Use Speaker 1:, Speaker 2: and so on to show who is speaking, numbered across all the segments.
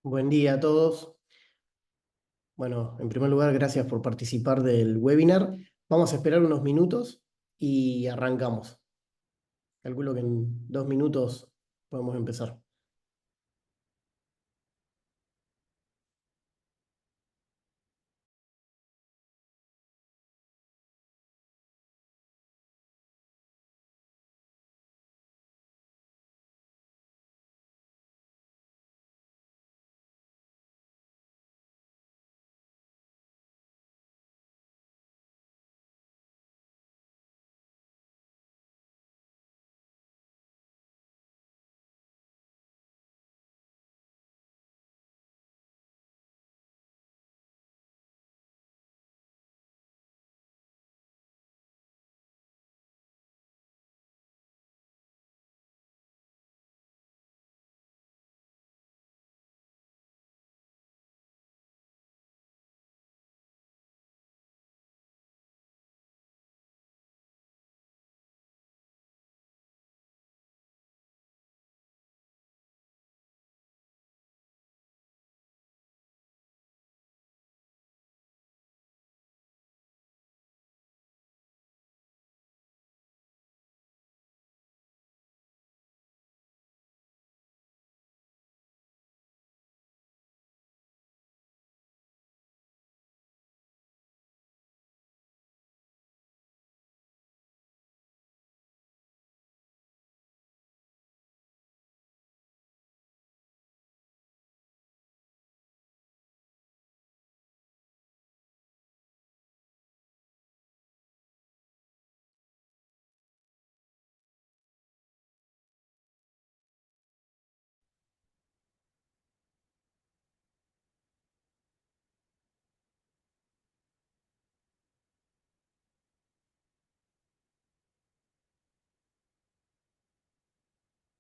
Speaker 1: Buen día a todos. Bueno, en primer lugar, gracias por participar del webinar. Vamos a esperar unos minutos y arrancamos. Calculo que en 2 minutos podemos empezar.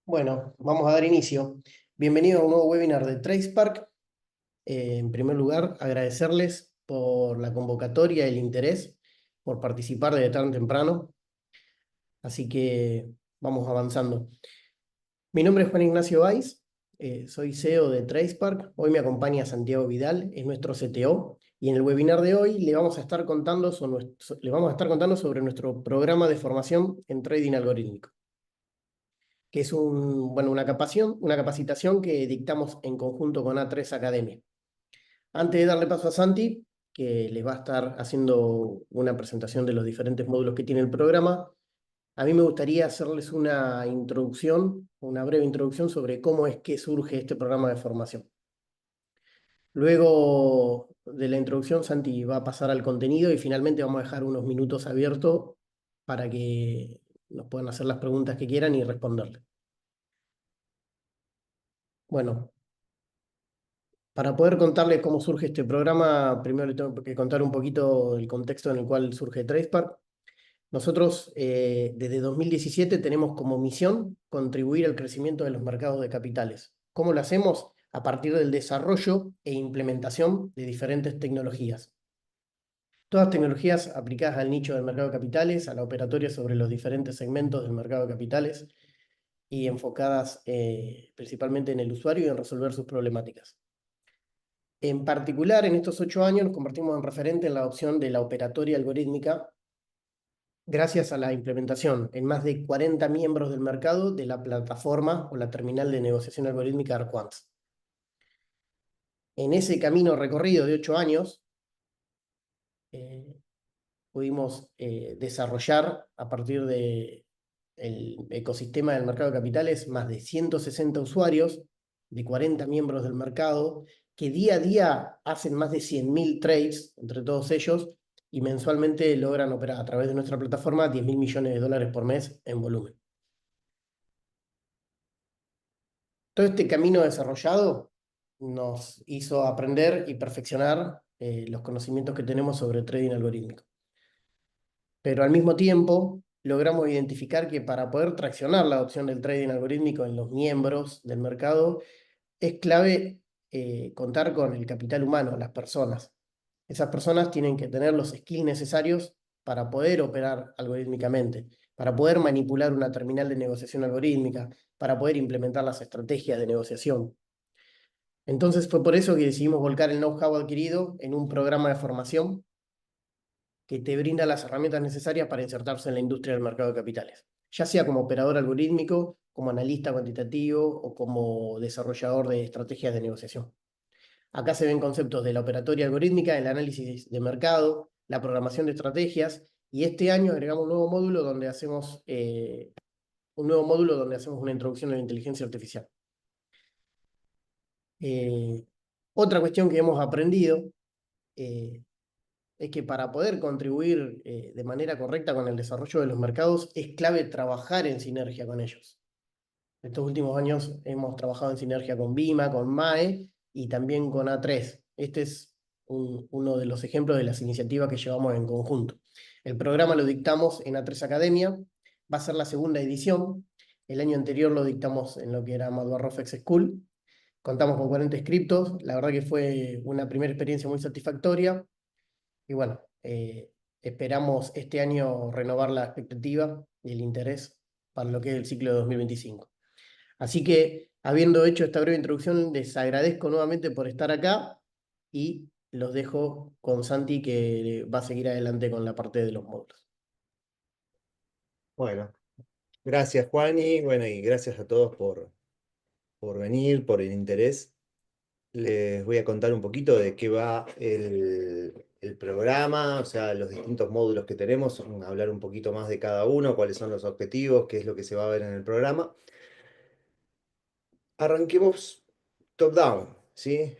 Speaker 1: Bueno, vamos a dar inicio. Bienvenido a un nuevo webinar de TracePark. En primer lugar, agradecerles por la convocatoria, el interés, por participar desde tan temprano. Así que vamos avanzando. Mi nombre es Juan Ignacio Valls, soy CEO de TracePark. Hoy me acompaña Santiago Vidal, es nuestro CTO, y en el webinar de hoy le vamos a estar contando sobre nuestro programa de formación en trading algorítmico, que es una capacitación que dictamos en conjunto con A3 Academia. Antes de darle paso a Santi, que les va a estar haciendo una presentación de los diferentes módulos que tiene el programa, a mí me gustaría hacerles una breve introducción sobre cómo es que surge este programa de formación. Luego de la introducción, Santi va a pasar al contenido y finalmente vamos a dejar unos minutos abiertos para que nos puedan hacer las preguntas que quieran y responderle. Bueno, para poder contarles cómo surge este programa, primero le tengo que contar un poquito el contexto en el cual surge TracePark. Nosotros desde 2017 tenemos como misión contribuir al crecimiento de los mercados de capitales. ¿Cómo lo hacemos? A partir del desarrollo e implementación de diferentes tecnologías. Todas tecnologías aplicadas al nicho del mercado de capitales, a la operatoria sobre los diferentes segmentos del mercado de capitales y enfocadas principalmente en el usuario y en resolver sus problemáticas. En particular, en estos 8 años nos convertimos en referente en la adopción de la operatoria algorítmica gracias a la implementación en más de 40 miembros del mercado de la plataforma o la terminal de negociación algorítmica Arquants. En ese camino recorrido de 8 años, pudimos desarrollar a partir del ecosistema del mercado de capitales más de 160 usuarios de 40 miembros del mercado que día a día hacen más de 100.000 trades entre todos ellos y mensualmente logran operar a través de nuestra plataforma 10.000 millones de dólares por mes en volumen. Todo este camino desarrollado nos hizo aprender y perfeccionar los conocimientos que tenemos sobre trading algorítmico. Pero al mismo tiempo logramos identificar que para poder traccionar la adopción del trading algorítmico en los miembros del mercado es clave contar con el capital humano, las personas. Esas personas tienen que tener los skills necesarios para poder operar algorítmicamente, para poder manipular una terminal de negociación algorítmica, para poder implementar las estrategias de negociación. Entonces fue por eso que decidimos volcar el know-how adquirido en un programa de formación que te brinda las herramientas necesarias para insertarse en la industria del mercado de capitales, ya sea como operador algorítmico, como analista cuantitativo o como desarrollador de estrategias de negociación. Acá se ven conceptos de la operatoria algorítmica, el análisis de mercado, la programación de estrategias, y este año agregamos un nuevo módulo donde hacemos una introducción a la inteligencia artificial. Eh, Otra cuestión que hemos aprendido eh, es que para poder contribuir de manera correcta con el desarrollo de los mercados es clave trabajar en sinergia con ellos. Estos últimos años hemos trabajado en sinergia con Vima, con MAE y también con A3. Este es uno de los ejemplos de las iniciativas que llevamos en conjunto. El programa lo dictamos en A3 Academia, va a ser la segunda edición. El año anterior lo dictamos en lo que era Madbarrofex School. Contamos con 40 inscriptos, la verdad que fue una primera experiencia muy satisfactoria y bueno, esperamos este año renovar la expectativa y el interés para lo que es el ciclo de 2025. Así que, habiendo hecho esta breve introducción, les agradezco nuevamente por estar acá y los dejo con Santi que va a seguir adelante con la parte de los módulos.
Speaker 2: Bueno, gracias Juan y bueno, y gracias a todos por venir, por el interés. Les voy a contar un poquito de qué va el programa, o sea, los distintos módulos que tenemos, hablar un poquito más de cada uno, cuáles son los objetivos, qué es lo que se va a ver en el programa. Arranquemos top-down, ¿sí?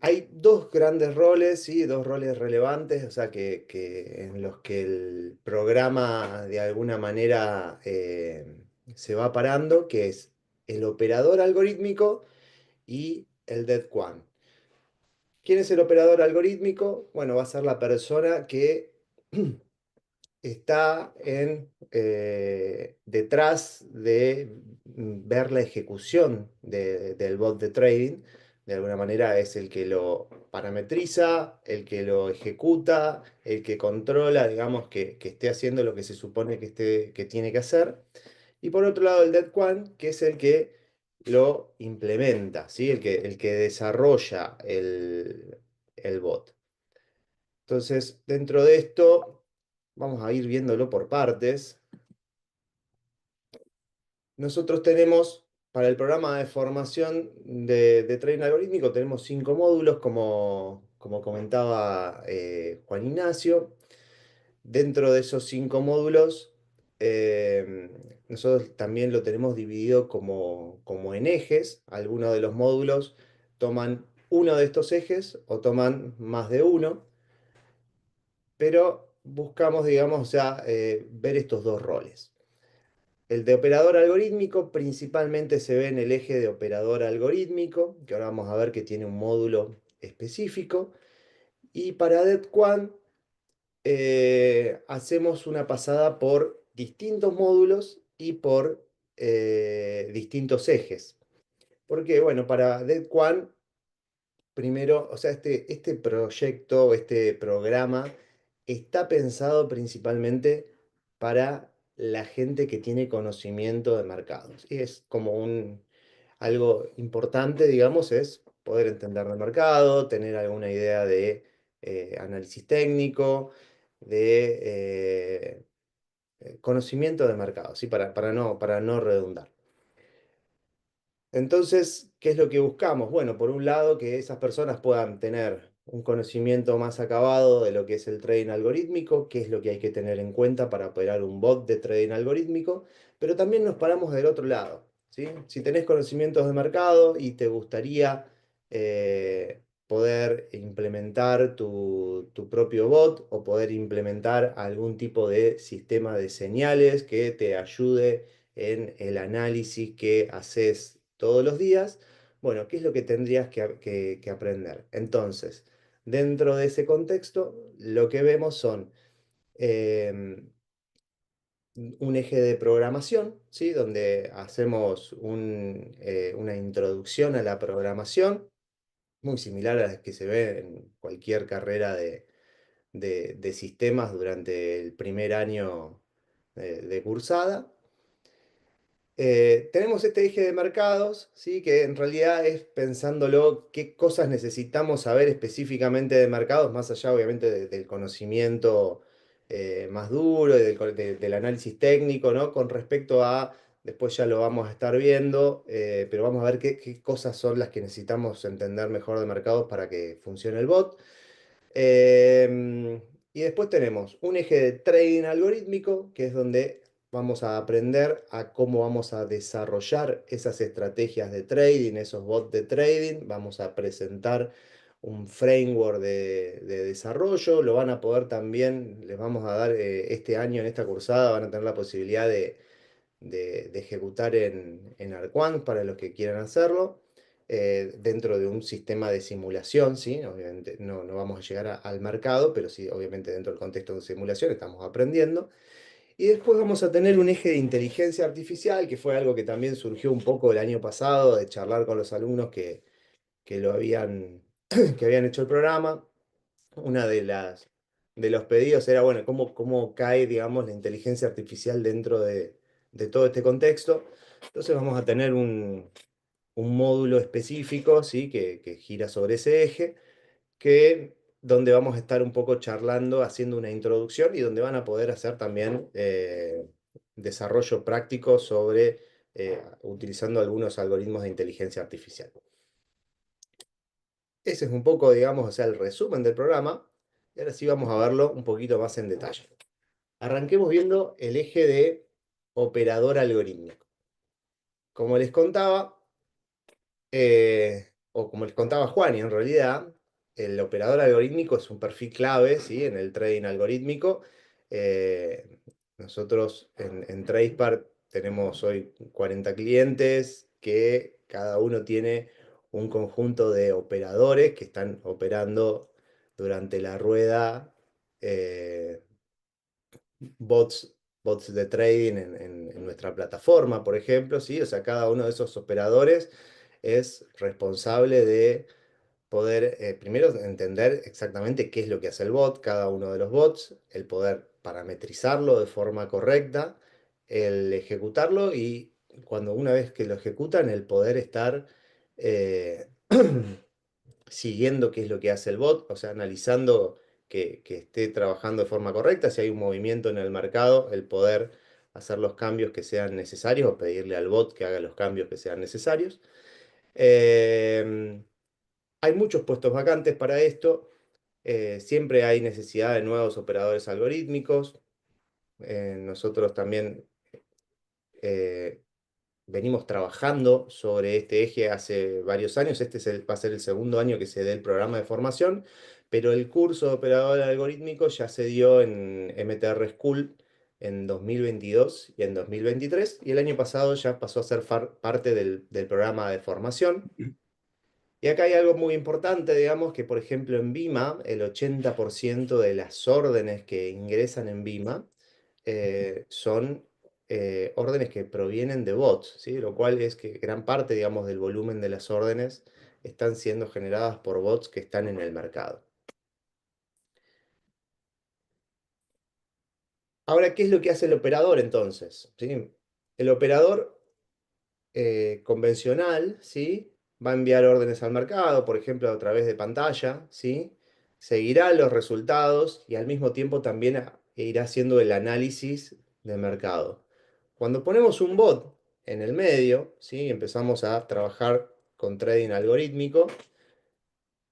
Speaker 2: Hay dos grandes roles, ¿sí? Dos roles relevantes, o sea, en los que el programa de alguna manera se va parando, que es el operador algorítmico y el dead quant. ¿Quién es el operador algorítmico? Bueno, va a ser la persona que está detrás de ver la ejecución del bot de trading. De alguna manera es el que lo parametriza, el que lo ejecuta, el que controla, digamos, que esté haciendo lo que se supone que tiene que hacer. Y por otro lado, el dead quant, que es el que lo implementa, ¿sí? El que desarrolla el bot. Entonces, dentro de esto, vamos a ir viéndolo por partes. Nosotros tenemos, para el programa de formación de trading algorítmico, tenemos 5 módulos, como comentaba Juan Ignacio. Dentro de esos 5 módulos, nosotros también lo tenemos dividido como en ejes. Algunos de los módulos toman uno de estos ejes o toman más de uno, pero buscamos, digamos, ya ver estos dos roles. El de operador algorítmico principalmente se ve en el eje de operador algorítmico, que ahora vamos a ver que tiene un módulo específico. Y para DET-QUAN hacemos una pasada por distintos módulos y por distintos ejes. Porque, bueno, para DET-QUAN, primero, o sea, este proyecto, este programa, está pensado principalmente para la gente que tiene conocimiento de mercados. Y es como algo importante, digamos, es poder entender el mercado, tener alguna idea de análisis técnico, de conocimiento de mercado, ¿sí? Para no redundar. Entonces, ¿qué es lo que buscamos? Bueno, por un lado, que esas personas puedan tener un conocimiento más acabado de lo que es el trading algorítmico, qué es lo que hay que tener en cuenta para operar un bot de trading algorítmico, pero también nos paramos del otro lado, ¿sí? Si tenés conocimientos de mercado y te gustaría poder implementar tu propio bot o poder implementar algún tipo de sistema de señales que te ayude en el análisis que haces todos los días, bueno, ¿qué es lo que tendrías que aprender? Entonces, dentro de ese contexto, lo que vemos son em, un eje de programación, ¿sí? Donde hacemos una introducción a la programación, muy similar a las que se ve en cualquier carrera de sistemas durante el primer año de cursada. Tenemos este eje de mercados, ¿sí? Que en realidad es pensándolo qué cosas necesitamos saber específicamente de mercados, más allá obviamente del conocimiento más duro y del análisis técnico, ¿no? Con respecto a, después ya lo vamos a estar viendo, pero vamos a ver qué cosas son las que necesitamos entender mejor de mercados para que funcione el bot. Y después tenemos un eje de trading algorítmico, que es donde vamos a aprender a cómo vamos a desarrollar esas estrategias de trading, esos bots de trading. Vamos a presentar un framework de desarrollo. Lo van a poder también, les vamos a dar este año en esta cursada, van a tener la posibilidad de ejecutar en Arquant para los que quieran hacerlo, dentro de un sistema de simulación, ¿sí? Obviamente no vamos a llegar al mercado, pero sí, obviamente dentro del contexto de simulación estamos aprendiendo. Y después vamos a tener un eje de inteligencia artificial, que fue algo que también surgió un poco el año pasado, de charlar con los alumnos que lo habían, que habían hecho el programa. Una de los pedidos era, bueno, cómo cae, digamos, la inteligencia artificial dentro de todo este contexto. Entonces vamos a tener un módulo específico, ¿sí? Que gira sobre ese eje, donde vamos a estar un poco charlando, haciendo una introducción y donde van a poder hacer también desarrollo práctico sobre utilizando algunos algoritmos de inteligencia artificial. Ese es un poco, digamos, o sea, el resumen del programa. Y ahora sí vamos a verlo un poquito más en detalle. Arranquemos viendo el eje de operador algorítmico. Como les contaba, o como les contaba Juan, y en realidad el operador algorítmico es un perfil clave, ¿sí? En el trading algorítmico. Eh, Nosotros en TradeSpark tenemos hoy 40 clientes que cada uno tiene un conjunto de operadores que están operando durante la rueda, eh, bots, bots de trading en nuestra plataforma, por ejemplo, ¿sí? O sea, cada uno de esos operadores es responsable de poder, primero, entender exactamente qué es lo que hace el bot, cada uno de los bots, el poder parametrizarlo de forma correcta, el ejecutarlo y cuando una vez que lo ejecutan, el poder estar eh, siguiendo qué es lo que hace el bot, o sea, analizando que esté trabajando de forma correcta, si hay un movimiento en el mercado, el poder hacer los cambios que sean necesarios o pedirle al bot que haga los cambios que sean necesarios. Em, Hay muchos puestos vacantes para esto, siempre hay necesidad de nuevos operadores algorítmicos. Nosotros también eh, venimos trabajando sobre este eje hace varios años. Este va a ser el segundo año que se dé el programa de formación, pero el curso de operador algorítmico ya se dio en MTR School en 2022 y en 2023, y el año pasado ya pasó a ser parte del programa de formación. Y acá hay algo muy importante, digamos, que por ejemplo en Vima, el 80% de las órdenes que ingresan en Vima son órdenes que provienen de bots, ¿sí? Lo cual es que gran parte, digamos, del volumen de las órdenes están siendo generadas por bots que están en el mercado. Ahora, ¿qué es lo que hace el operador entonces? ¿Sí? El operador convencional, ¿sí? Va a enviar órdenes al mercado, por ejemplo, a través de pantalla, ¿sí? Seguirá los resultados y al mismo tiempo también irá haciendo el análisis de mercado. Cuando ponemos un bot en el medio, ¿sí? Empezamos a trabajar con trading algorítmico,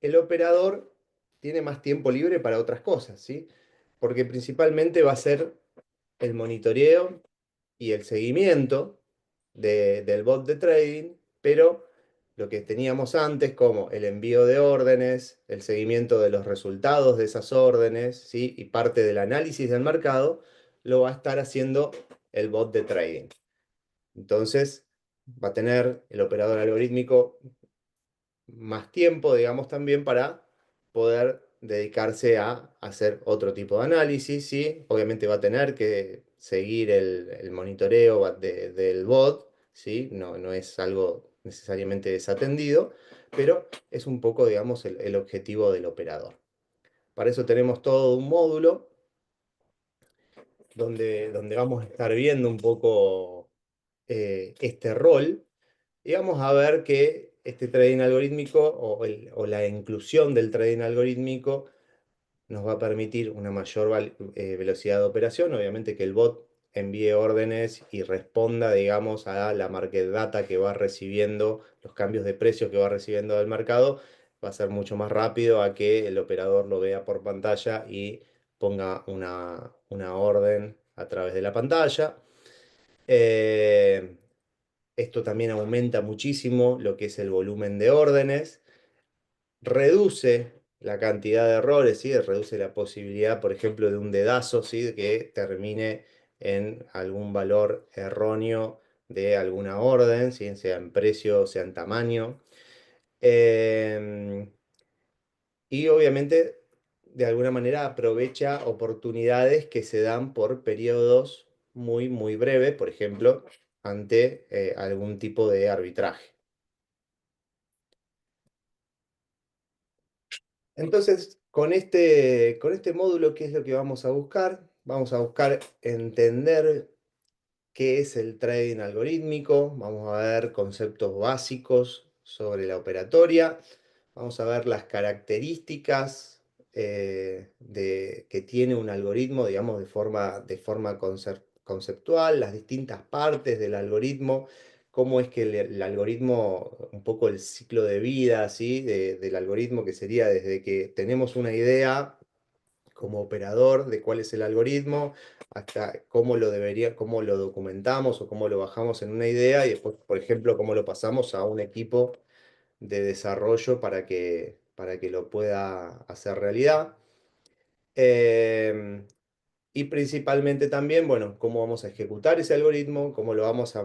Speaker 2: el operador tiene más tiempo libre para otras cosas, ¿sí? Porque principalmente va a ser el monitoreo y el seguimiento del bot de trading, pero lo que teníamos antes, como el envío de órdenes, el seguimiento de los resultados de esas órdenes, ¿sí? Y parte del análisis del mercado, lo va a estar haciendo el bot de trading. Entonces, va a tener el operador algorítmico más tiempo, digamos, también para poder dedicarse a hacer otro tipo de análisis, ¿sí? Obviamente va a tener que seguir el monitoreo del bot, ¿sí? No es algo necesariamente desatendido, pero es un poco, digamos, el objetivo del operador. Para eso tenemos todo un módulo donde vamos a estar viendo un poco este rol, y vamos a ver que este trading algorítmico o la inclusión del trading algorítmico nos va a permitir una mayor velocidad de operación. Obviamente que el bot envíe órdenes y responda, digamos, a la market data que va recibiendo, los cambios de precios que va recibiendo del mercado, va a ser mucho más rápido a que el operador lo vea por pantalla y ponga una orden a través de la pantalla. Eh, Esto también aumenta muchísimo lo que es el volumen de órdenes, reduce la cantidad de errores, ¿sí? Reduce la posibilidad, por ejemplo, de un dedazo, ¿sí? De que termine en algún valor erróneo de alguna orden, ¿sí? Sea en precio, sea en tamaño. Em, y obviamente, de alguna manera, aprovecha oportunidades que se dan por periodos muy, muy breves, por ejemplo, ante algún tipo de arbitraje. Entonces, con este módulo, ¿qué es lo que vamos a buscar? Vamos a buscar entender qué es el trading algorítmico, vamos a ver conceptos básicos sobre la operatoria, vamos a ver las características que tiene un algoritmo, digamos, de forma conceptual, las distintas partes del algoritmo, cómo es que el algoritmo, un poco el ciclo de vida, ¿sí? Del algoritmo, que sería desde que tenemos una idea como operador de cuál es el algoritmo, hasta cómo lo documentamos o cómo lo bajamos en una idea y después, por ejemplo, cómo lo pasamos a un equipo de desarrollo para que lo pueda hacer realidad. Em, y principalmente también, bueno, cómo vamos a ejecutar ese algoritmo, cómo lo vamos a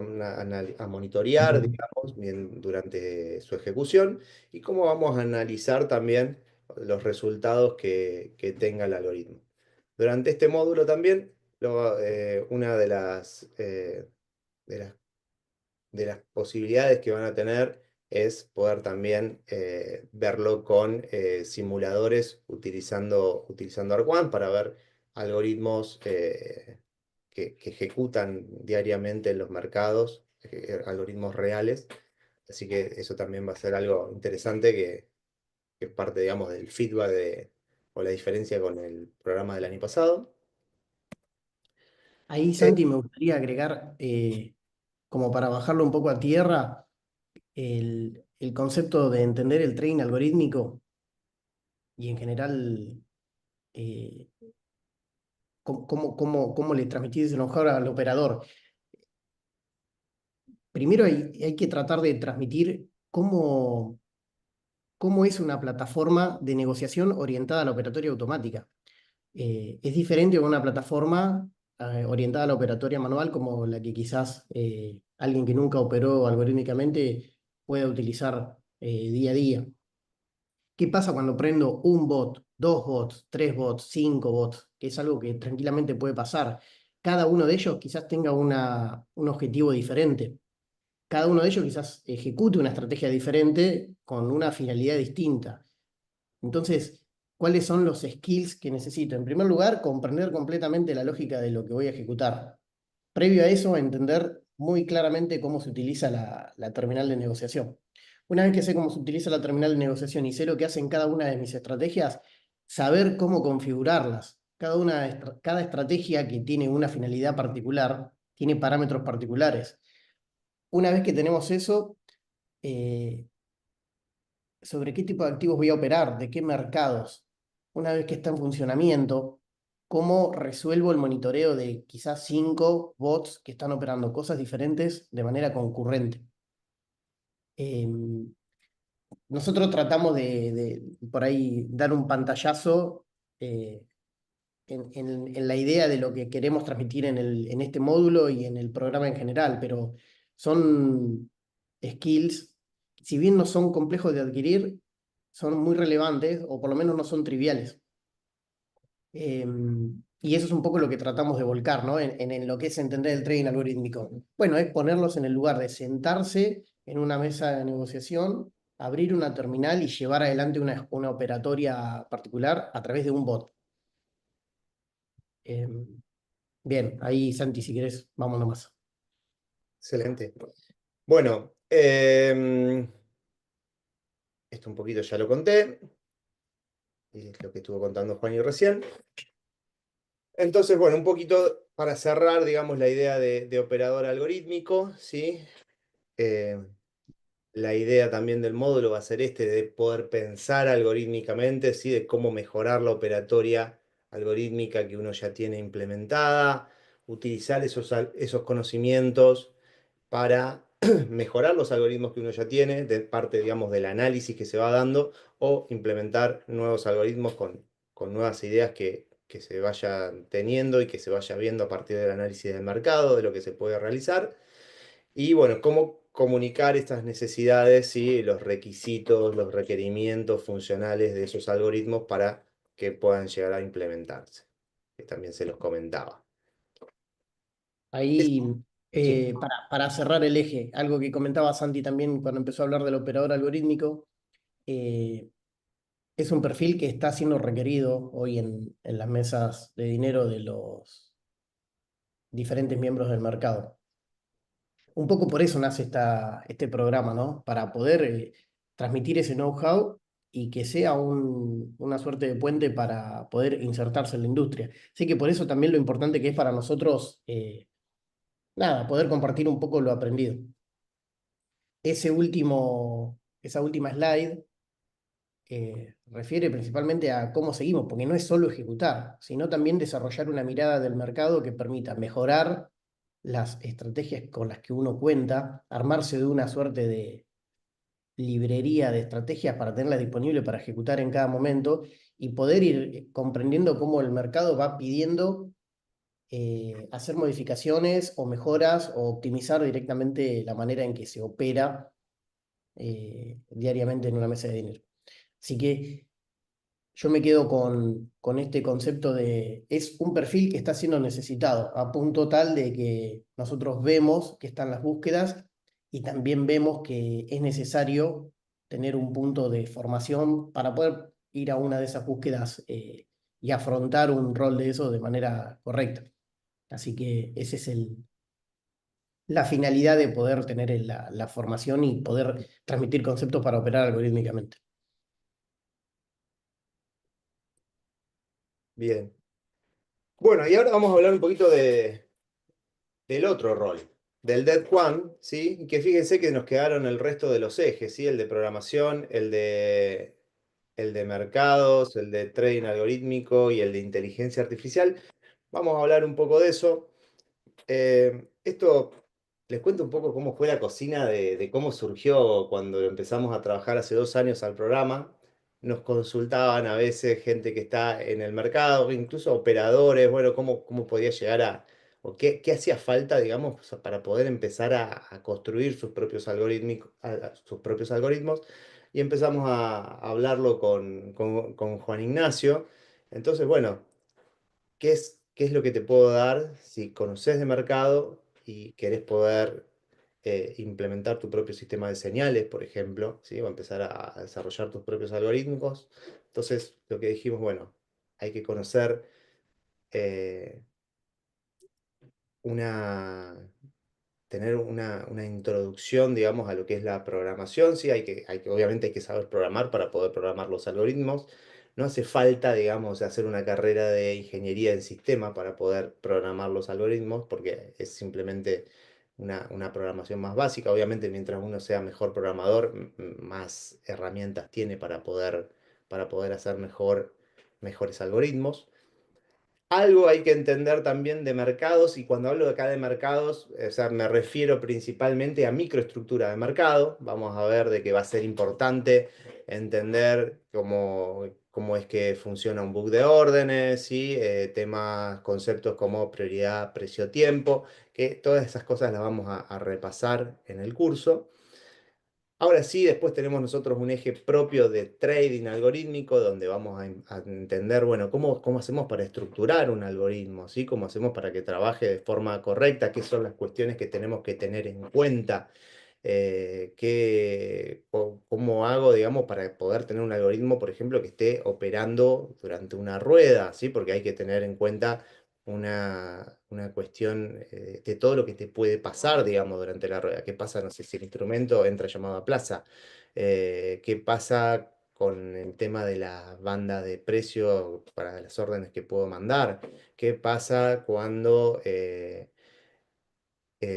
Speaker 2: monitorear, digamos, durante su ejecución y cómo vamos a analizar también los resultados que tenga el algoritmo. Durante este módulo también, una de las de las posibilidades que van a tener es poder también verlo con simuladores utilizando Arquant para ver algoritmos que ejecutan diariamente en los mercados, algoritmos reales. Así que eso también va a ser algo interesante que es parte, digamos, del feedback o la diferencia con el programa del año pasado.
Speaker 1: Ahí,
Speaker 2: Eh,
Speaker 1: Santi, me gustaría agregar, como para bajarlo un poco a tierra, el concepto de entender el trading algorítmico y en general eh, cómo le transmitís ese know-how al operador. Primero hay que tratar de transmitir cómo es una plataforma de negociación orientada a la operatoria automática. Es diferente a una plataforma orientada a la operatoria manual como la que quizás alguien que nunca operó algorítmicamente pueda utilizar día a día. ¿Qué pasa cuando prendo un bot, dos bots, tres bots, cinco bots? Que es algo que tranquilamente puede pasar. Cada uno de ellos quizás tenga un objetivo diferente. Cada uno de ellos quizás ejecute una estrategia diferente con una finalidad distinta. Entonces, ¿cuáles son los skills que necesito? En primer lugar, comprender completamente la lógica de lo que voy a ejecutar. Previo a eso, entender muy claramente cómo se utiliza la terminal de negociación. Una vez que sé cómo se utiliza la terminal de negociación y sé lo que hacen cada una de mis estrategias, saber cómo configurarlas. Cada estrategia que tiene una finalidad particular tiene parámetros particulares. Una vez que tenemos eso, eh, sobre qué tipo de activos voy a operar, de qué mercados. Una vez que está en funcionamiento, cómo resuelvo el monitoreo de quizás cinco bots que están operando cosas diferentes de manera concurrente. Em, Nosotros tratamos por ahí dar un pantallazo eh, en la idea de lo que queremos transmitir en este módulo y en el programa en general, pero son skills, si bien no son complejos de adquirir, son muy relevantes o por lo menos no son triviales. Y eso es un poco lo que tratamos de volcar, ¿no? En lo que es entender el trading algorítmico. Bueno, es ponerlos en el lugar de sentarse en una mesa de negociación, abrir una terminal y llevar adelante una operatoria particular a través de un bot. Em, Bien, ahí Santi, si querés, vamos nomás.
Speaker 2: Excelente. Bueno, esto un poquito ya lo conté, y es lo que estuvo contando Juan y recién. Entonces, bueno, un poquito para cerrar, digamos, la idea de operador algorítmico, ¿sí? Eh, la idea también del módulo va a ser de poder pensar algorítmicamente, ¿sí? De cómo mejorar la operatoria algorítmica que uno ya tiene implementada, utilizar esos conocimientos para mejorar los algoritmos que uno ya tiene, de parte, digamos, del análisis que se va dando, o implementar nuevos algoritmos con nuevas ideas que se vayan teniendo y que se vaya viendo a partir del análisis del mercado, de lo que se puede realizar. Y bueno, cómo comunicar estas necesidades y los requisitos, los requerimientos funcionales de esos algoritmos para que puedan llegar a implementarse, que también se los comentaba.
Speaker 1: Ahí,
Speaker 2: Sí.
Speaker 1: para cerrar el eje, algo que comentaba Santi también cuando empezó a hablar del operador algorítmico, eh, es un perfil que está siendo requerido hoy en las mesas de dinero de los diferentes miembros del mercado. Un poco por eso nace este programa, ¿no? Para poder transmitir ese know-how y que sea una suerte de puente para poder insertarse en la industria. Así que por eso también lo importante que es para nosotros, nada, poder compartir un poco lo aprendido. Esa última slide refiere principalmente a cómo seguimos, porque no es solo ejecutar, sino también desarrollar una mirada del mercado que permita mejorar las estrategias con las que uno cuenta, armarse de una suerte de librería de estrategias para tenerlas disponibles para ejecutar en cada momento y poder ir comprendiendo cómo el mercado va pidiendo hacer modificaciones o mejoras o optimizar directamente la manera en que se opera diariamente en una mesa de dinero. Así que yo me quedo con este concepto de, es un perfil que está siendo necesitado, a punto tal de que nosotros vemos que están las búsquedas y también vemos que es necesario tener un punto de formación para poder ir a una de esas búsquedas y afrontar un rol de eso de manera correcta. Así que ese es la finalidad de poder tener la formación y poder transmitir conceptos para operar algorítmicamente.
Speaker 2: Bien. Bueno, y ahora vamos a hablar un poquito del otro rol, del Dead One, ¿sí? Y que fíjense que nos quedaron el resto de los ejes, ¿sí? El de programación, el de mercados, el de trading algorítmico y el de inteligencia artificial. Vamos a hablar un poco de eso. Esto les cuento un poco cómo fue la cocina de cómo surgió cuando empezamos a trabajar hace 2 años al programa. Nos consultaban a veces gente que está en el mercado, incluso operadores, bueno, cómo podía llegar o qué hacía falta, digamos, para poder empezar a construir sus propios sus propios algoritmos. Y empezamos a hablarlo con Juan Ignacio. Entonces, bueno, qué es lo que te puedo dar si conoces de mercado y querés poder implementar tu propio sistema de señales, por ejemplo, ¿sí? O empezar a desarrollar tus propios algoritmos? Entonces, lo que dijimos, bueno, hay que conocer eh, una, tener una introducción, digamos, a lo que es la programación, ¿sí? Obviamente hay que saber programar para poder programar los algoritmos. No hace falta, digamos, hacer una carrera de ingeniería en sistema para poder programar los algoritmos, porque es simplemente una programación más básica. Obviamente, mientras uno sea mejor programador, más herramientas tiene para poder hacer mejores algoritmos. Algo hay que entender también de mercados, y cuando hablo de acá de mercados, o sea, me refiero principalmente a microestructura de mercado. Vamos a ver de que va a ser importante entender cómo es que funciona un book de órdenes, ¿sí? Temas, conceptos como prioridad, precio, tiempo, que todas esas cosas las vamos a repasar en el curso. Ahora sí, después tenemos nosotros un eje propio de trading algorítmico donde vamos a entender, bueno, cómo hacemos para estructurar un algoritmo, ¿sí? Cómo hacemos para que trabaje de forma correcta, qué son las cuestiones que tenemos que tener en cuenta, cómo hago, digamos, para poder tener un algoritmo, por ejemplo, que esté operando durante una rueda, ¿sí? Porque hay que tener en cuenta una cuestión de todo lo que te puede pasar, digamos, durante la rueda. ¿Qué pasa, no sé, si el instrumento entra llamado a plaza? ¿Qué pasa con el tema de la banda de precio para las órdenes que puedo mandar? ¿Qué pasa cuando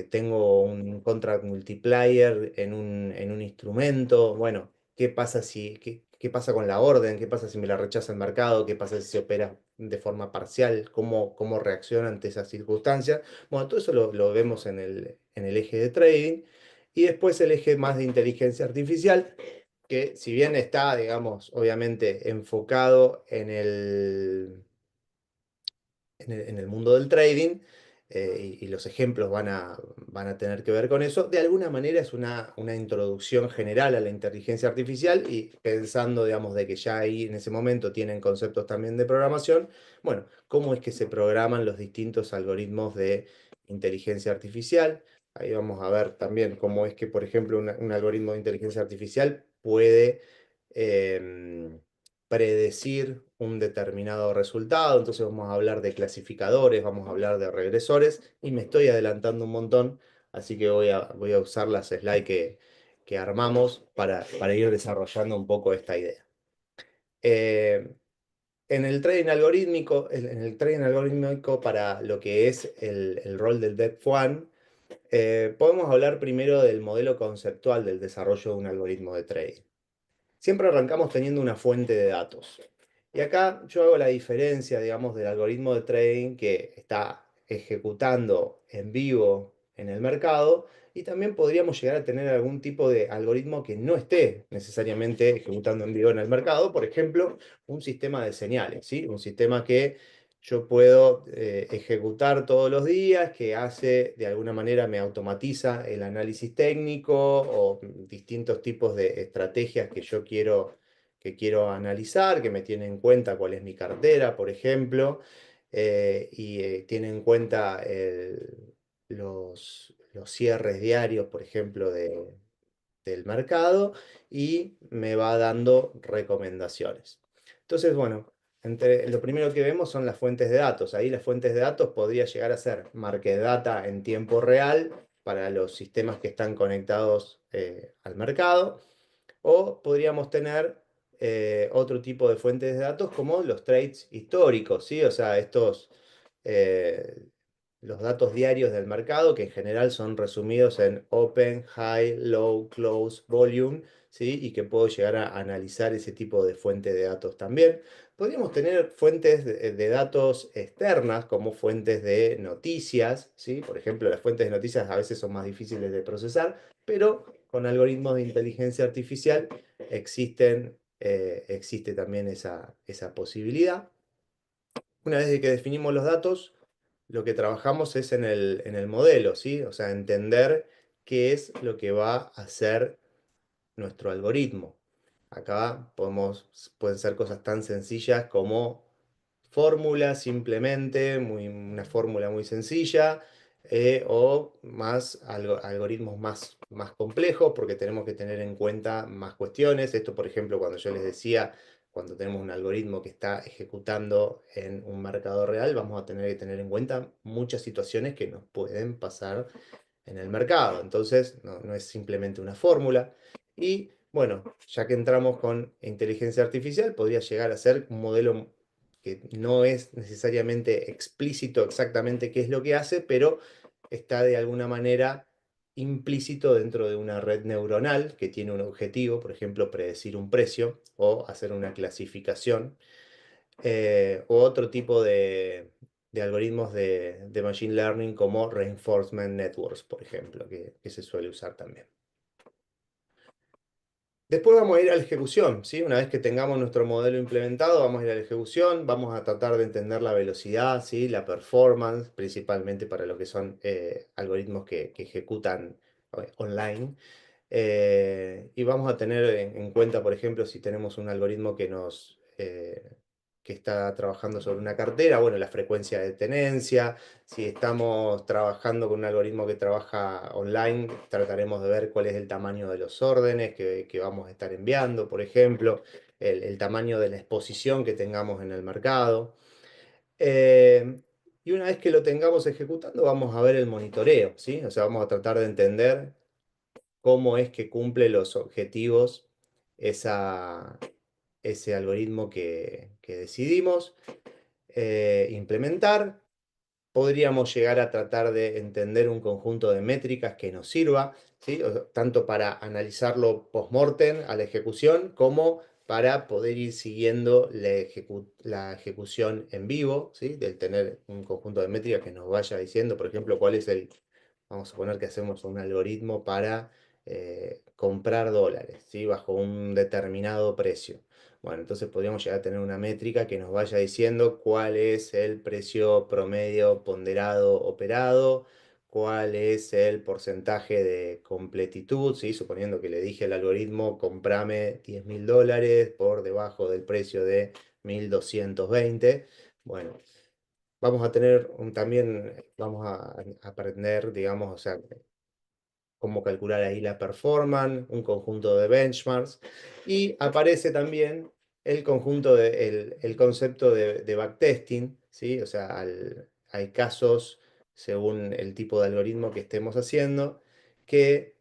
Speaker 2: tengo un contract multiplier en un instrumento? Bueno, qué pasa con la orden? ¿Qué pasa si me la rechaza el mercado? ¿Qué pasa si se opera de forma parcial? ¿Cómo reacciona ante esas circunstancias? Bueno, todo eso lo vemos en el eje de trading. Y después el eje más de inteligencia artificial, que si bien está, digamos, obviamente enfocado en el mundo del trading, y los ejemplos van a tener que ver con eso, de alguna manera es una introducción general a la inteligencia artificial y pensando, digamos, de que ya ahí en ese momento tienen conceptos también de programación, bueno, cómo es que se programan los distintos algoritmos de inteligencia artificial. Ahí vamos a ver también cómo es que, por ejemplo, un algoritmo de inteligencia artificial puede em, predecir un determinado resultado. Entonces vamos a hablar de clasificadores, vamos a hablar de regresores y me estoy adelantando un montón, así que voy a usar las slides que armamos para ir desarrollando un poco esta idea. Eh, en el trading algorítmico para lo que es el rol del Dev1, podemos hablar primero del modelo conceptual del desarrollo de un algoritmo de trading. Siempre arrancamos teniendo una fuente de datos. Y acá yo hago la diferencia, digamos, del algoritmo de trading que está ejecutando en vivo en el mercado, y también podríamos llegar a tener algún tipo de algoritmo que no esté necesariamente ejecutando en vivo en el mercado. Por ejemplo, un sistema de señales, ¿sí? Un sistema que yo puedo ejecutar todos los días, que hace, de alguna manera, me automatiza el análisis técnico o distintos tipos de estrategias que quiero analizar, que me tiene en cuenta cuál es mi cartera, por ejemplo, y tiene en cuenta los cierres diarios, por ejemplo, del mercado, y me va dando recomendaciones. Entonces, bueno, lo primero que vemos son las fuentes de datos. Ahí las fuentes de datos podría llegar a ser market data en tiempo real para los sistemas que están conectados al mercado, o podríamos tener otro tipo de fuentes de datos como los trades históricos, ¿sí? O sea, eh, los datos diarios del mercado, que en general son resumidos en Open, High, Low, Close, Volume, ¿sí? Y que puedo llegar a analizar ese tipo de fuente de datos también. Podríamos tener fuentes de datos externas como fuentes de noticias, ¿sí? Por ejemplo, las fuentes de noticias a veces son más difíciles de procesar, pero con algoritmos de inteligencia artificial existe también esa posibilidad. Una vez que definimos los datos, lo que trabajamos es en el modelo, ¿sí? O sea, entender qué es lo que va a hacer nuestro algoritmo. Acá pueden ser cosas tan sencillas como fórmula simplemente, una fórmula muy sencilla, o algoritmos más complejos, porque tenemos que tener en cuenta más cuestiones. Esto, por ejemplo, cuando yo les decía, cuando tenemos un algoritmo que está ejecutando en un mercado real, vamos a tener que tener en cuenta muchas situaciones que nos pueden pasar en el mercado. Entonces, no es simplemente una fórmula. Y bueno, ya que entramos con inteligencia artificial, podría llegar a ser un modelo que no es necesariamente explícito exactamente qué es lo que hace, pero está de alguna manera implícito dentro de una red neuronal que tiene un objetivo, por ejemplo, predecir un precio o hacer una clasificación, o otro tipo de algoritmos de machine learning como reinforcement networks, por ejemplo, que se suele usar también. Después vamos a ir a la ejecución, ¿sí? Una vez que tengamos nuestro modelo implementado, vamos a ir a la ejecución, vamos a tratar de entender la velocidad, ¿sí? La performance, principalmente para lo que son algoritmos que ejecutan online. Y vamos a tener en cuenta, por ejemplo, si tenemos un algoritmo que está trabajando sobre una cartera, bueno, la frecuencia de tenencia. Si estamos trabajando con un algoritmo que trabaja online, trataremos de ver cuál es el tamaño de los órdenes que vamos a estar enviando, por ejemplo, el tamaño de la exposición que tengamos en el mercado. Eh, Y una vez que lo tengamos ejecutando, vamos a ver el monitoreo, ¿sí? O sea, vamos a tratar de entender cómo es que cumple los objetivos esa, ese algoritmo que decidimos implementar. Podríamos llegar a tratar de entender un conjunto de métricas que nos sirva, ¿sí? Tanto para analizarlo post-mortem a la ejecución, como para poder ir siguiendo la ejecución en vivo, ¿sí? Del tener un conjunto de métricas que nos vaya diciendo, por ejemplo, cuál es el, vamos a suponer que hacemos un algoritmo para comprar dólares, ¿sí? Bajo un determinado precio. Bueno, entonces podríamos llegar a tener una métrica que nos vaya diciendo cuál es el precio promedio ponderado operado, cuál es el porcentaje de completitud, ¿sí? Suponiendo que le dije al algoritmo, comprame $10.000 por debajo del precio de 1.220. Bueno, vamos a tener también, vamos a aprender, digamos, o sea, cómo calcular ahí la performance, un conjunto de benchmarks, y aparece también el conjunto el concepto de backtesting, ¿sí? O sea, hay casos, según el tipo de algoritmo que estemos haciendo, que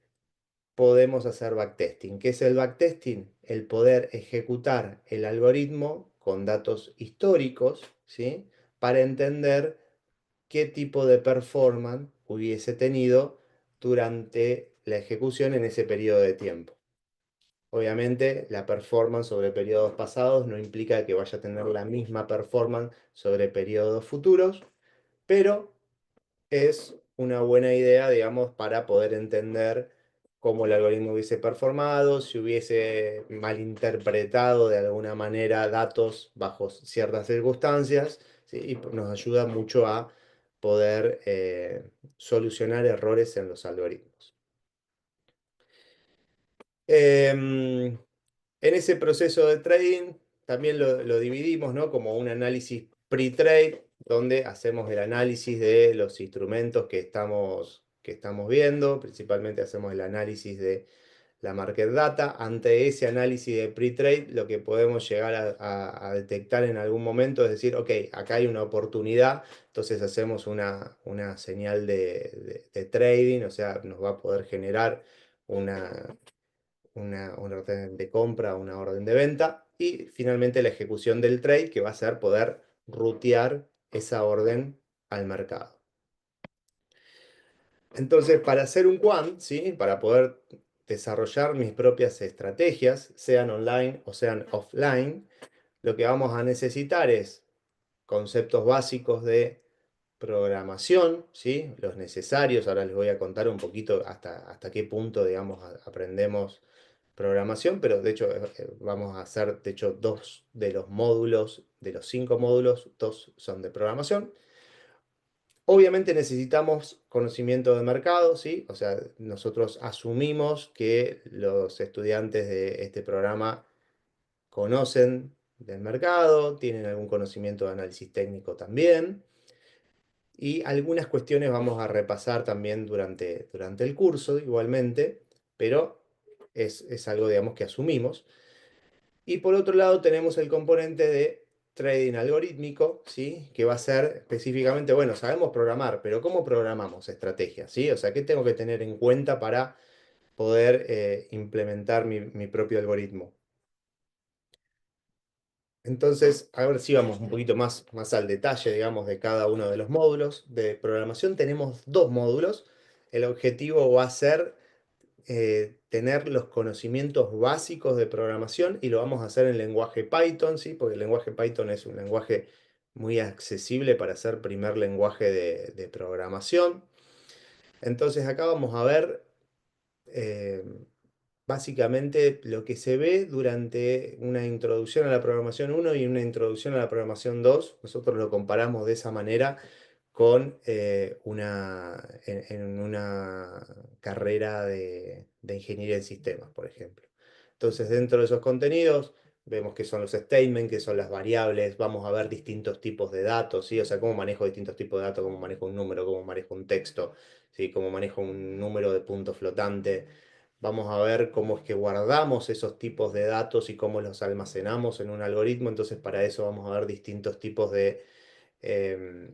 Speaker 2: podemos hacer backtesting. ¿Qué es el backtesting? El poder ejecutar el algoritmo con datos históricos, ¿sí? Para entender qué tipo de performance hubiese tenido durante la ejecución en ese periodo de tiempo. Obviamente, la performance sobre periodos pasados no implica que vaya a tener la misma performance sobre periodos futuros, pero es una buena idea, digamos, para poder entender cómo el algoritmo hubiese performado, si hubiese malinterpretado de alguna manera datos bajo ciertas circunstancias, ¿sí? Y nos ayuda mucho a poder solucionar errores en los algoritmos. En ese proceso de trading también lo dividimos, ¿no? Como un análisis pre-trade, donde hacemos el análisis de los instrumentos que estamos viendo. Principalmente hacemos el análisis de la market data. Ante ese análisis de pre-trade, lo que podemos llegar a detectar en algún momento es decir, ok, acá hay una oportunidad, entonces hacemos una señal de trading, o sea, nos va a poder generar una una orden de compra, una orden de venta y finalmente la ejecución del trade que va a ser poder rutear esa orden al mercado. Entonces, para hacer un quant, ¿sí? Para poder desarrollar mis propias estrategias, sean online o sean offline, lo que vamos a necesitar es conceptos básicos de programación, ¿sí? Los necesarios. Ahora les voy a contar un poquito hasta qué punto, digamos, aprendemos programación, pero de hecho vamos a hacer, de hecho, dos de los módulos, de los 5 módulos, dos son de programación. Obviamente necesitamos conocimiento de mercado, ¿sí? O sea, nosotros asumimos que los estudiantes de este programa conocen del mercado, tienen algún conocimiento de análisis técnico también. Y algunas cuestiones vamos a repasar también durante el curso, igualmente, pero es algo, digamos, que asumimos. Y por otro lado tenemos el componente de trading algorítmico, ¿sí? Que va a ser específicamente, bueno, sabemos programar, pero ¿cómo programamos estrategias? ¿Sí? O sea, ¿qué tengo que tener en cuenta para poder implementar mi propio algoritmo? Entonces, ahora sí vamos un poquito más al detalle, digamos, de cada uno de los módulos. De programación tenemos 2 módulos. El objetivo va a ser tener los conocimientos básicos de programación y lo vamos a hacer en lenguaje Python, ¿sí? Porque el lenguaje Python es un lenguaje muy accesible para ser primer lenguaje de programación. Entonces acá vamos a ver eh, básicamente lo que se ve durante una introducción a la programación 1 y una introducción a la programación 2. Nosotros lo comparamos de esa manera con en una carrera de ingeniería en sistemas, por ejemplo. Entonces, dentro de esos contenidos, vemos qué son los statements, qué son las variables, vamos a ver distintos tipos de datos, ¿sí? O sea, cómo manejo distintos tipos de datos, cómo manejo un número, cómo manejo un texto, ¿sí? Cómo manejo un número de punto flotante. Vamos a ver cómo es que guardamos esos tipos de datos y cómo los almacenamos en un algoritmo. Entonces, para eso vamos a ver distintos tipos em,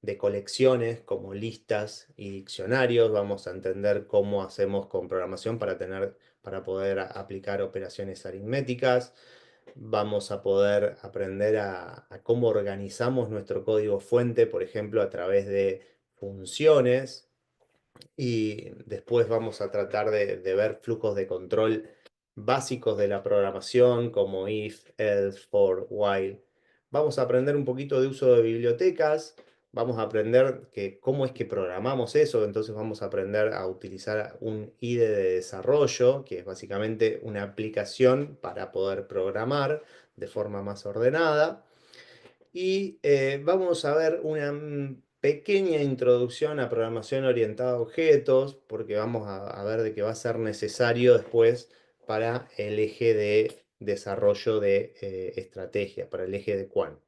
Speaker 2: de colecciones como listas y diccionarios. Vamos a entender cómo hacemos con programación para poder aplicar operaciones aritméticas. Vamos a poder aprender a cómo organizamos nuestro código fuente, por ejemplo, a través de funciones. Y después vamos a tratar de ver flujos de control básicos de la programación como if, else, for, while. Vamos a aprender un poquito de uso de bibliotecas, vamos a aprender cómo es que programamos eso, entonces vamos a aprender a utilizar un IDE de desarrollo, que es básicamente una aplicación para poder programar de forma más ordenada. Y vamos a ver una pequeña introducción a programación orientada a objetos, porque vamos a ver de qué va a ser necesario después para el eje de desarrollo de estrategia, para el eje de Quant.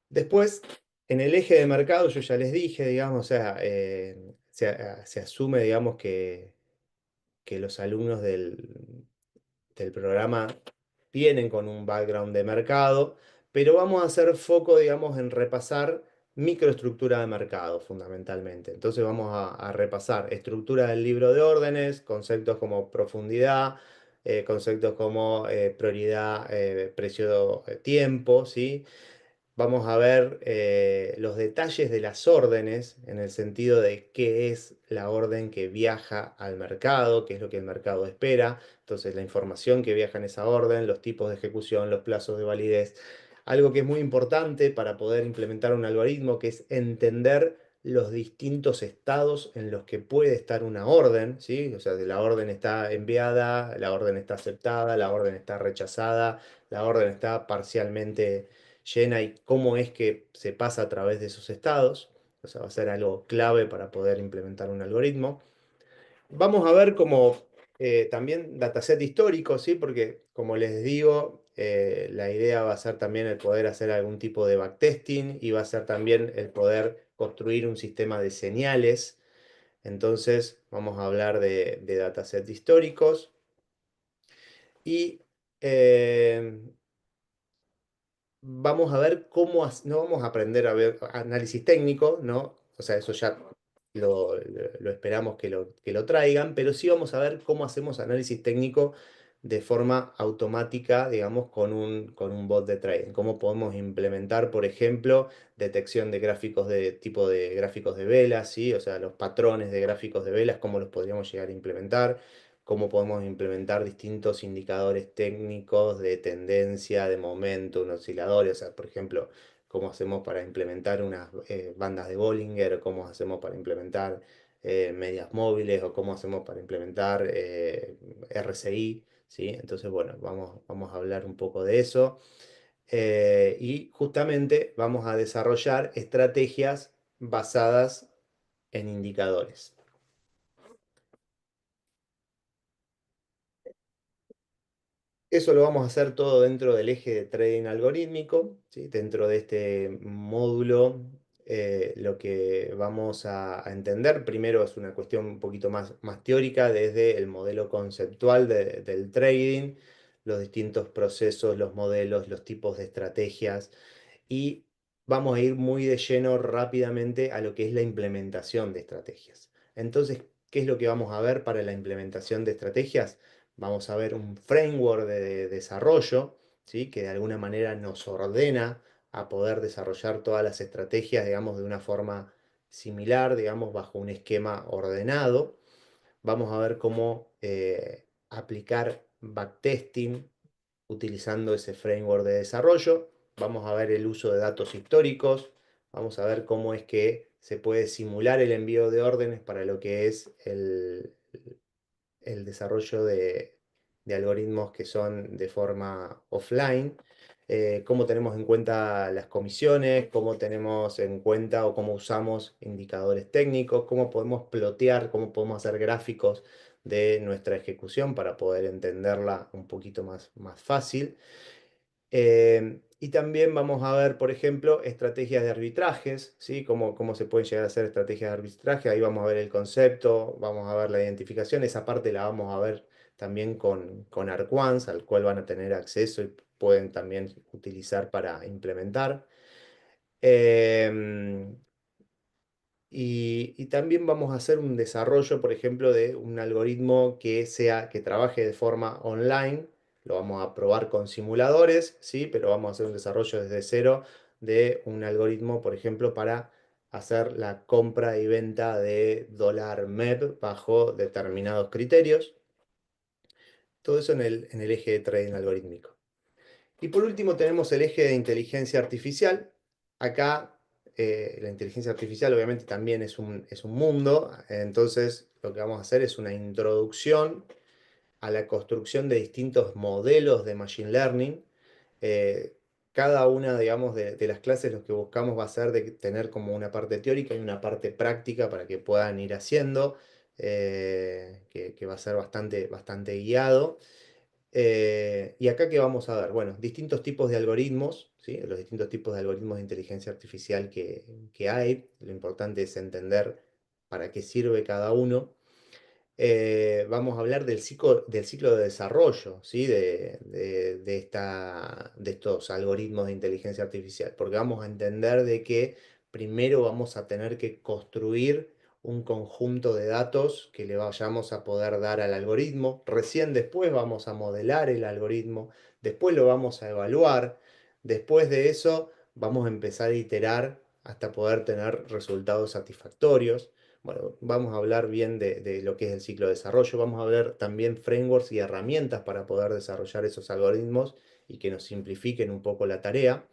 Speaker 2: Después, en el eje de mercado, yo ya les dije, digamos, o sea, se asume, digamos, que los alumnos del programa vienen con un background de mercado, pero vamos a hacer foco, digamos, en repasar microestructura de mercado, fundamentalmente. Entonces vamos a repasar estructura del libro de órdenes, conceptos como profundidad, conceptos como prioridad, precio, tiempo, ¿sí? Vamos a ver los detalles de las órdenes en el sentido de qué es la orden que viaja al mercado, qué es lo que el mercado espera. Entonces, la información que viaja en esa orden, los tipos de ejecución, los plazos de validez. Algo que es muy importante para poder implementar un algoritmo, que es entender los distintos estados en los que puede estar una orden, ¿sí? O sea, la orden está enviada, la orden está aceptada, la orden está rechazada, la orden está parcialmente llena y cómo es que se pasa a través de esos estados. O sea, va a ser algo clave para poder implementar un algoritmo. Vamos a ver como también dataset histórico, ¿sí? Porque como les digo, la idea va a ser también el poder hacer algún tipo de backtesting y va a ser también el poder construir un sistema de señales. Entonces, vamos a hablar de datasets históricos y vamos a ver no vamos a aprender a ver análisis técnico, ¿no? O sea, eso ya lo esperamos que lo traigan, pero sí vamos a ver cómo hacemos análisis técnico de forma automática, digamos, con un bot de trading. Cómo podemos implementar, por ejemplo, detección de gráficos de tipo de gráficos de velas, ¿sí? O sea, los patrones de gráficos de velas, cómo los podríamos llegar a implementar, cómo podemos implementar distintos indicadores técnicos de tendencia, de momento, un oscilador, o sea, por ejemplo, cómo hacemos para implementar unas bandas de Bollinger, o cómo hacemos para implementar medias móviles, o cómo hacemos para implementar RSI, ¿sí? Entonces, bueno, vamos a hablar un poco de eso. Y justamente vamos a desarrollar estrategias basadas en indicadores. Eso lo vamos a hacer todo dentro del eje de trading algorítmico, ¿sí? Dentro de este módulo, lo que vamos a entender primero es una cuestión un poquito más teórica desde el modelo conceptual del trading, los distintos procesos, los modelos, los tipos de estrategias y vamos a ir muy de lleno rápidamente a lo que es la implementación de estrategias. Entonces, ¿qué es lo que vamos a ver para la implementación de estrategias? Vamos a ver un framework de desarrollo, ¿sí? Que de alguna manera nos ordena a poder desarrollar todas las estrategias, digamos, de una forma similar, digamos, bajo un esquema ordenado. Vamos a ver cómo aplicar backtesting utilizando ese framework de desarrollo. Vamos a ver el uso de datos históricos. Vamos a ver cómo es que se puede simular el envío de órdenes para lo que es el desarrollo de algoritmos que son de forma offline, cómo tenemos en cuenta las comisiones, cómo tenemos en cuenta o cómo usamos indicadores técnicos, cómo podemos plotear, cómo podemos hacer gráficos de nuestra ejecución para poder entenderla un poquito más fácil. Y también vamos a ver, por ejemplo, estrategias de arbitrajes, ¿sí? Cómo se pueden llegar a hacer estrategias de arbitraje. Ahí vamos a ver el concepto, vamos a ver la identificación. Esa parte la vamos a ver también con Arquans, al cual van a tener acceso y pueden también utilizar para implementar. Em, y también vamos a hacer un desarrollo, por ejemplo, de un algoritmo que trabaje de forma online. Lo vamos a probar con simuladores, ¿sí? Pero vamos a hacer un desarrollo desde cero de un algoritmo, por ejemplo, para hacer la compra y venta de dólar MEP bajo determinados criterios. Todo eso en el eje de trading algorítmico. Y por último tenemos el eje de inteligencia artificial. Acá la inteligencia artificial obviamente también es un mundo, entonces lo que vamos a hacer es una introducción a la construcción de distintos modelos de Machine Learning. Eh, Cada una, digamos, de las clases lo que buscamos va a ser de tener como una parte teórica y una parte práctica para que puedan ir haciendo, que va a ser bastante guiado. ¿Y acá qué vamos a ver? Bueno, distintos tipos de algoritmos, ¿sí? Los distintos tipos de algoritmos de inteligencia artificial que hay. Lo importante es entender para qué sirve cada uno. Vamos a hablar del ciclo de desarrollo, ¿sí? De estos algoritmos de inteligencia artificial, porque vamos a entender de que primero vamos a tener que construir un conjunto de datos que le vayamos a poder dar al algoritmo, recién después vamos a modelar el algoritmo, después lo vamos a evaluar, después de eso vamos a empezar a iterar hasta poder tener resultados satisfactorios. Bueno, vamos a hablar bien de lo que es el ciclo de desarrollo, vamos a ver también frameworks y herramientas para poder desarrollar esos algoritmos y que nos simplifiquen un poco la tarea.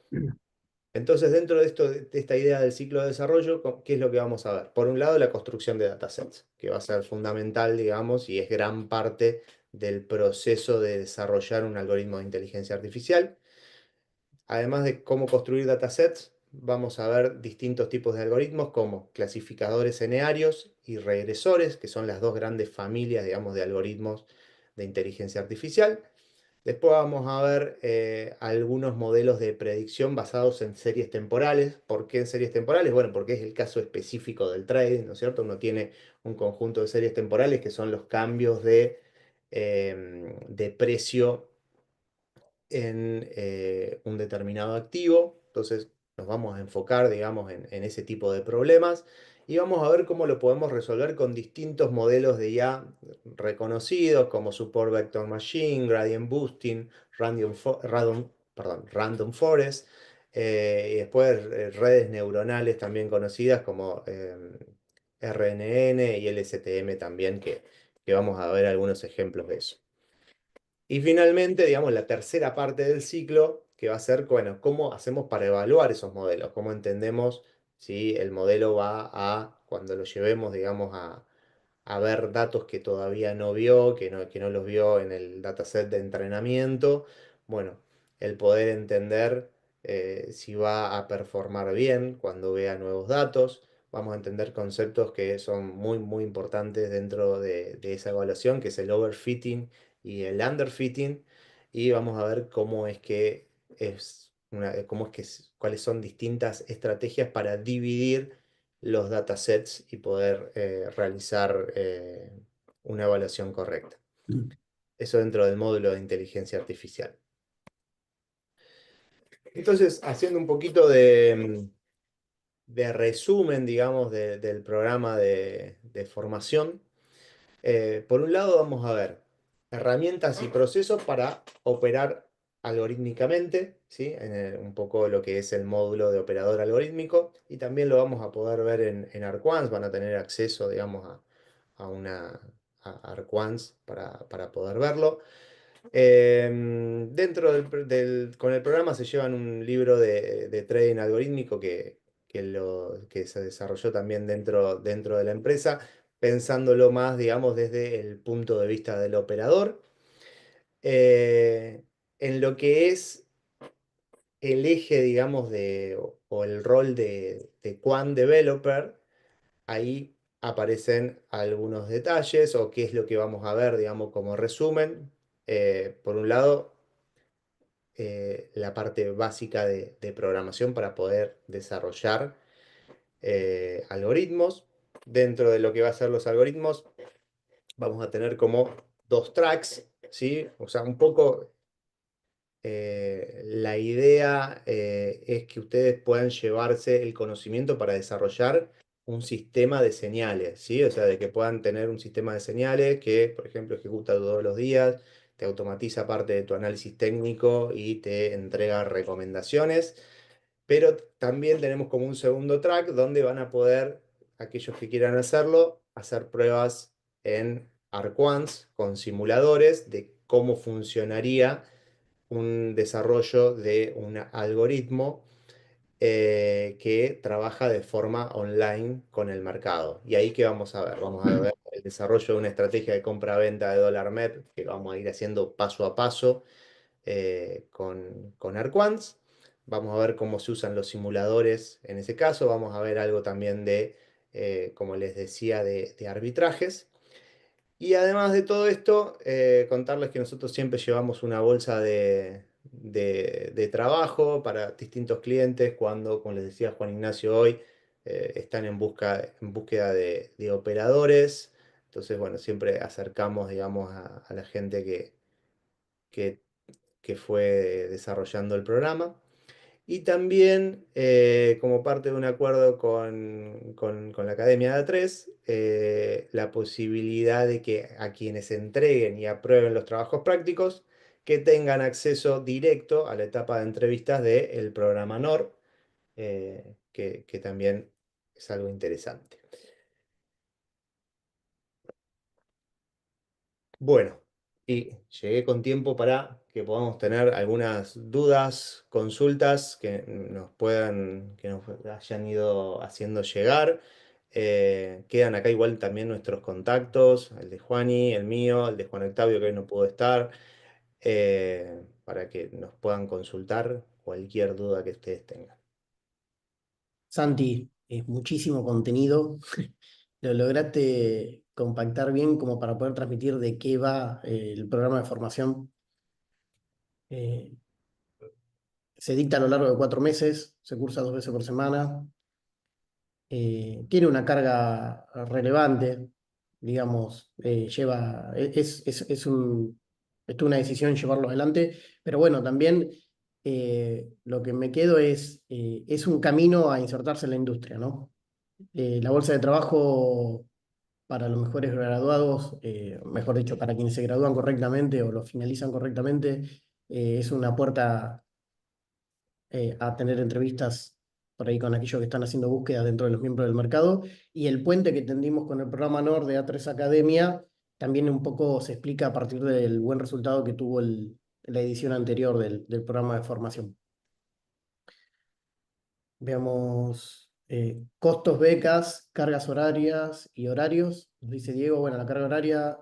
Speaker 2: Entonces, dentro de esto, de esta idea del ciclo de desarrollo, ¿qué es lo que vamos a ver? Por un lado, la construcción de datasets, que va a ser fundamental, digamos, y es gran parte del proceso de desarrollar un algoritmo de inteligencia artificial. Además de cómo construir datasets, vamos a ver distintos tipos de algoritmos como clasificadores enearios y regresores, que son las dos grandes familias, digamos, de algoritmos de inteligencia artificial. Después vamos a ver algunos modelos de predicción basados en series temporales. ¿Por qué en series temporales? Bueno, porque es el caso específico del trading, ¿no es cierto? Uno tiene un conjunto de series temporales que son los cambios de precio en un determinado activo. Entonces nos vamos a enfocar, digamos, en ese tipo de problemas y vamos a ver cómo lo podemos resolver con distintos modelos de IA reconocidos como Support Vector Machine, Gradient Boosting, Random Forest, y después redes neuronales también conocidas como RNN y LSTM también, que vamos a ver algunos ejemplos de eso. Y finalmente, digamos, la tercera parte del ciclo, que va a ser, bueno, cómo hacemos para evaluar esos modelos, cómo entendemos si el modelo va a, cuando lo llevemos, digamos, a ver datos que todavía no vio, que no los vio en el dataset de entrenamiento. Bueno, el poder entender si va a performar bien cuando vea nuevos datos. Vamos a entender conceptos que son muy importantes dentro de esa evaluación, que es el overfitting y el underfitting. Y vamos a ver cómo es que cuáles son distintas estrategias para dividir los datasets y poder realizar una evaluación correcta. Eso dentro del módulo de inteligencia artificial. Entonces, haciendo un poquito de resumen, digamos, del programa de formación, por un lado vamos a ver herramientas y procesos para operar algorítmicamente, ¿sí? Un poco lo que es el módulo de operador algorítmico, y también lo vamos a poder ver en Arquans, van a tener acceso, digamos, a una Arquans para poder verlo. Con el programa se llevan un libro de trading algorítmico que se desarrolló también dentro de la empresa, pensándolo más, digamos, desde el punto de vista del operador. En lo que es el eje, digamos, o el rol de Quant Developer, ahí aparecen algunos detalles o qué es lo que vamos a ver, digamos, como resumen. Por un lado, la parte básica de programación para poder desarrollar algoritmos. Dentro de lo que va a ser los algoritmos, vamos a tener como dos tracks, ¿sí? O sea, un poco la idea es que ustedes puedan llevarse el conocimiento para desarrollar un sistema de señales, ¿sí? O sea, de que puedan tener un sistema de señales que, por ejemplo, ejecuta todos los días, te automatiza parte de tu análisis técnico y te entrega recomendaciones. Pero también tenemos como un segundo track donde van a poder, aquellos que quieran hacerlo, hacer pruebas en Arquans con simuladores de cómo funcionaría un desarrollo de un algoritmo que trabaja de forma online con el mercado. Y ahí que vamos a ver, vamos a ver el desarrollo de una estrategia de compra-venta de dólar MEP que vamos a ir haciendo paso a paso con Arquans. Vamos a ver cómo se usan los simuladores en ese caso. Vamos a ver algo también de, como les decía, de arbitrajes. Y además de todo esto, contarles que nosotros siempre llevamos una bolsa de trabajo para distintos clientes cuando, como les decía Juan Ignacio hoy, están en búsqueda de operadores. Entonces, bueno, siempre acercamos, digamos, a la gente que, que fue desarrollando el programa. Y también, como parte de un acuerdo con la Academia de A3, la posibilidad de que a quienes entreguen y aprueben los trabajos prácticos, que tengan acceso directo a la etapa de entrevistas del programa NOR, que también es algo interesante. Bueno, y llegué con tiempo para que podamos tener algunas dudas, consultas que nos hayan ido haciendo llegar. Quedan acá igual también nuestros contactos, el de Juani, el mío, el de Juan Octavio, que hoy no pudo estar, para que nos puedan consultar cualquier duda que ustedes tengan.
Speaker 1: Santi, es muchísimo contenido. Lo lograste compactar bien como para poder transmitir de qué va el programa de formación. Eh, Se dicta a lo largo de 4 meses, se cursa 2 veces por semana. Tiene una carga relevante, digamos, es una decisión llevarlo adelante, pero bueno, también lo que me quedo es un camino a insertarse en la industria, ¿no? La bolsa de trabajo para los mejores graduados, mejor dicho, para quienes se gradúan correctamente o lo finalizan correctamente, es una puerta a tener entrevistas por ahí con aquellos que están haciendo búsquedas dentro de los miembros del mercado. Y el puente que tendimos con el programa NOR de A3 Academia también un poco se explica a partir del buen resultado que tuvo la edición anterior del programa de formación. Veamos costos, becas, cargas horarias y horarios. Nos dice Diego, bueno, la carga horaria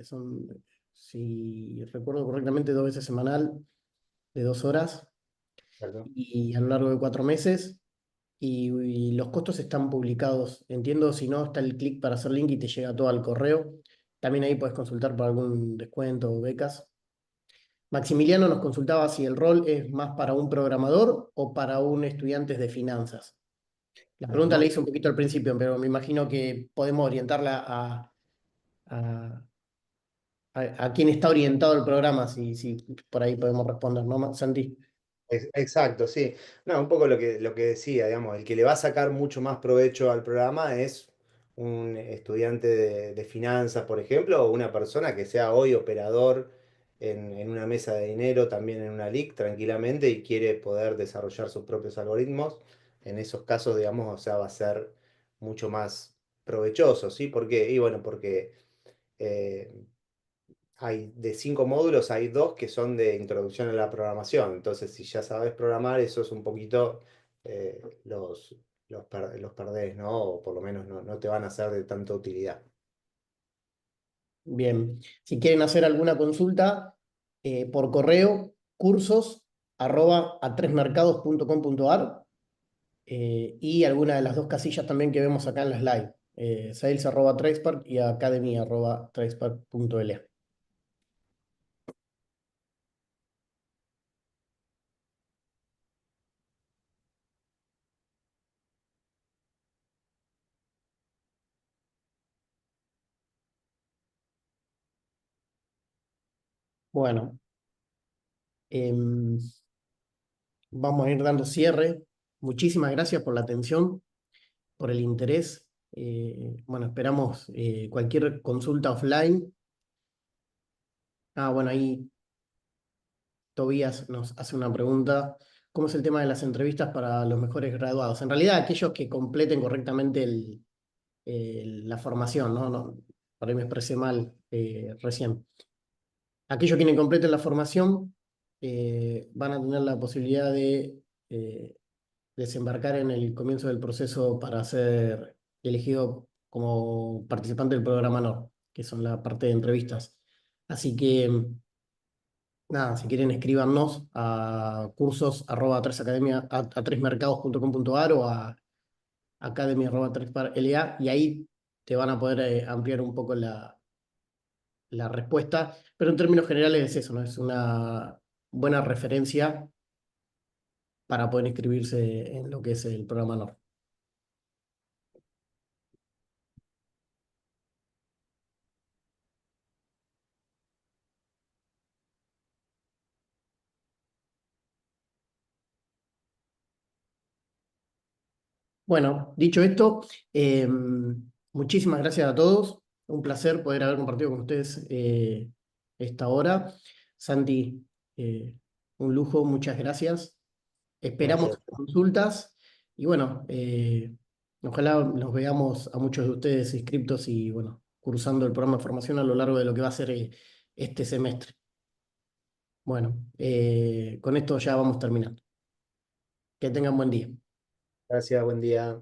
Speaker 1: son, si recuerdo correctamente, 2 veces semanal de 2 horas
Speaker 2: ¿Cierto?
Speaker 1: y a lo largo de 4 meses. Y los costos están publicados. Entiendo, si no, está el clic para hacer link y te llega todo al correo. También ahí puedes consultar por algún descuento o becas. Maximiliano nos consultaba si el rol es más para un programador o para un estudiante de finanzas. La pregunta la
Speaker 2: Ajá.
Speaker 1: hice un poquito al principio, pero me imagino que podemos orientarla a, a quién está orientado el programa, si por ahí podemos responder, ¿no, Santi?
Speaker 2: Exacto, sí. No, un poco lo que decía, digamos, el que le va a sacar mucho más provecho al programa es un estudiante de finanzas, por ejemplo, o una persona que sea hoy operador en una mesa de dinero, también en una LIC, tranquilamente, y quiere poder desarrollar sus propios algoritmos. En esos casos, digamos, o sea, va a ser mucho más provechoso, ¿sí? ¿Por qué? Y bueno, porque eh, hay de 5 módulos, hay dos que son de introducción a la programación. Entonces, si ya sabes programar, eso es un poquito los perdés, ¿no? O por lo menos no te van a ser de tanta utilidad.
Speaker 1: Bien. Si quieren hacer alguna consulta, por correo, cursos@a3mercados.com.ar y alguna de las dos casillas también que vemos acá en la slide, sales@tradespark y academy@tradespark.l. Bueno, Em, Vamos a ir dando cierre. Muchísimas gracias por la atención, por el interés. Bueno, esperamos cualquier consulta offline. Bueno, ahí Tobías nos hace una pregunta. ¿Cómo es el tema de las entrevistas para los mejores graduados? En realidad, aquellos que completen correctamente la formación, ¿no? Por ahí me expresé mal recién. Aquellos quienes completen la formación van a tener la posibilidad de desembarcar en el comienzo del proceso para ser elegido como participante del programa NOR, que son la parte de entrevistas. Así que, nada, si quieren escríbanos a cursos@3academia, a 3mercados.com.ar o a academy@3parla y ahí te van a poder ampliar un poco la respuesta, pero en términos generales es eso, ¿no? Es una buena referencia para poder inscribirse en lo que es el programa NOR. Bueno, dicho esto, muchísimas gracias a todos. Un placer poder haber compartido con ustedes esta hora. Santi, eh, un lujo, muchas gracias. Esperamos
Speaker 2: Gracias.
Speaker 1: consultas y bueno, ojalá nos veamos a muchos de ustedes inscriptos y bueno, cursando el programa de formación a lo largo de lo que va a ser este semestre. Bueno, con esto ya vamos terminando. Que tengan buen día.
Speaker 2: Gracias, buen día.